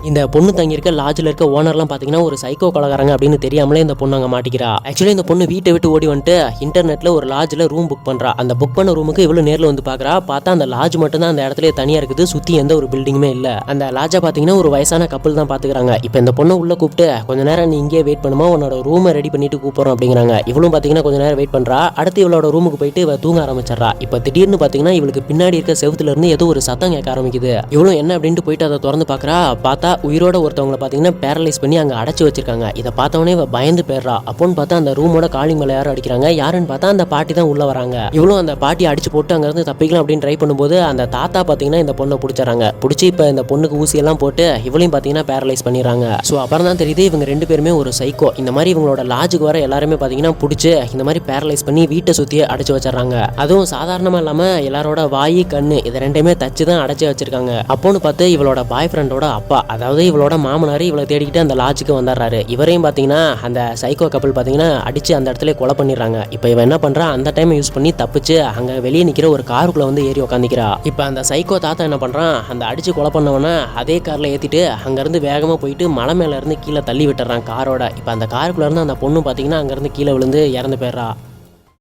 இந்த பொண்ணு தங்கியிருக்க லாட்ஜில் இருக்க ஓனர்லாம் பார்த்தீங்கன்னா ஒரு சைக்கோ கொலகாரங்க அப்படின்னு தெரியாமலே இந்த பொண்ணு அங்கே மாட்டிக்கிறா. ஆக்சுவலி இந்த பொண்ணு வீட்டை விட்டு ஓடி வந்துட்டு இன்டர்நெட்டில் ஒரு லாட்ஜில் ரூம் புக் பண்ணுறா. அந்த புக் பண்ண ரூமுக்கு இவ்வளோ நேரில் வந்து பார்க்குறா. பார்த்தா அந்த லாட்ஜ் மட்டும் தான் அந்த இடத்துல தனியாக இருக்குது, சுற்றி எந்த ஒரு பில்டிங்குமே இல்லை. அந்த லாட்ஜை பார்த்தீங்கன்னா ஒரு வயசான கப்பல் தான் பார்த்துக்கிறாங்க. இப்போ இந்த பொண்ணை உள்ளே கூப்பிட்டு கொஞ்ச நேரம் நீ இங்கே வெயிட் பண்ணுமா, உன்னோட ரூமை ரெடி பண்ணிட்டு கூப்பிட்றோம் அப்படிங்கிறாங்க. இவளும் பார்த்தீங்கன்னா கொஞ்ச நேரம் வெயிட் பண்ணுறா. அடுத்து இவளோட ரூமுக்கு போயிட்டு இவ தூங்க ஆரம்பிச்சிடறா. இப்போ திடீர்னு பார்த்தீங்கன்னா இவளுக்கு பின்னாடி இருக்க செவுத்துல இருந்து ஏதோ ஒரு சத்தம் கேட்க ஆரம்பிக்குது. இவளும் என்ன அப்படின்ட்டு போயிட்டு அதை திறந்து பார்க்குறா. பார்த்தா உயிரோட ஒருத்தவங்க பார்த்தீங்கன்னா பேரலைஸ் பண்ணி அங்கே அடைச்சு வச்சிருக்காங்க. இதை பார்த்தவொடனே இவ பயந்து போயிடுறா. அப்போன்னு பார்த்தா அந்த ரூமோட காலிங் மேல யாரும் அடிக்கிறாங்க. யாருன்னு பார்த்தா அந்த பாட்டி தான் உள்ள வராங்க. இவளும் அந்த பாட்டியை அடிச்சு போட்டு அங்கிருந்து தப்பிக்கலாம் அப்படின்னு ட்ரை பண்ணும்போது அந்த தாத்தா பார்த்தீங்கன்னா இந்த பொண்ணை பிடிச்சாங்க. பிடிச்சி இப்போ இந்த பொண்ணுக்கு ஊசியெல்லாம் போட்டு இவளையும் பார்த்தீங்கன்னா பேரலைஸ் பண்ணிடுறாங்க. ஸோ அப்புறம் தான் தெரியுது இவங்க ரெண்டு பேருமே ஒரு சைக்கோ. இந்த மாதிரி இவங்களோட லாட்ஜுக்கு வர எல்லாருமே பார்த்தீங்கன்னா பிடிச்சி இந்த மாதிரி பேரலைஸ் பண்ணி வீட்டை சுற்றி அடைச்சு வச்சிடறாங்க. அதுவும் சாதாரணமாக இல்லாமல் எல்லாரோட வாய் கண்ணு இதை ரெண்டையுமே தச்சு தான் அடைச்சி வச்சிருக்காங்க. அப்போன்னு பார்த்து இவளோட பாய் ஃப்ரெண்டோட அப்பா, அதாவது இவளோட மாமனார் இவளை தேடிக்கிட்டு அந்த லாட்ஜுக்கு வந்துடுறாரு. இவரையும் பார்த்தீங்கன்னா அந்த சைக்கோ கப்பல் பார்த்தீங்கன்னா அடிச்சு அந்த இடத்துல கொலை பண்ணிடுறாங்க. இப்போ இவன் என்ன பண்றா, அந்த டைம் யூஸ் பண்ணி தப்பிச்சு அங்கே வெளியே நிற்கிற ஒரு காருக்குள்ள வந்து ஏறி உட்காந்துக்கிறா. இப்போ அந்த சைக்கோ தாத்தா என்ன பண்றான், அந்த அடிச்சு கொலை பண்ணவன அதே கார்ல ஏற்றிட்டு அங்கேருந்து வேகமாக போயிட்டு மலை மேல இருந்து கீழே தள்ளி விட்டுறான் காரோட. இப்போ அந்த காருக்குள்ள இருந்து அந்த பொண்ணு பார்த்தீங்கன்னா அங்கேருந்து கீழே விழுந்து இறந்து போயிடுறா.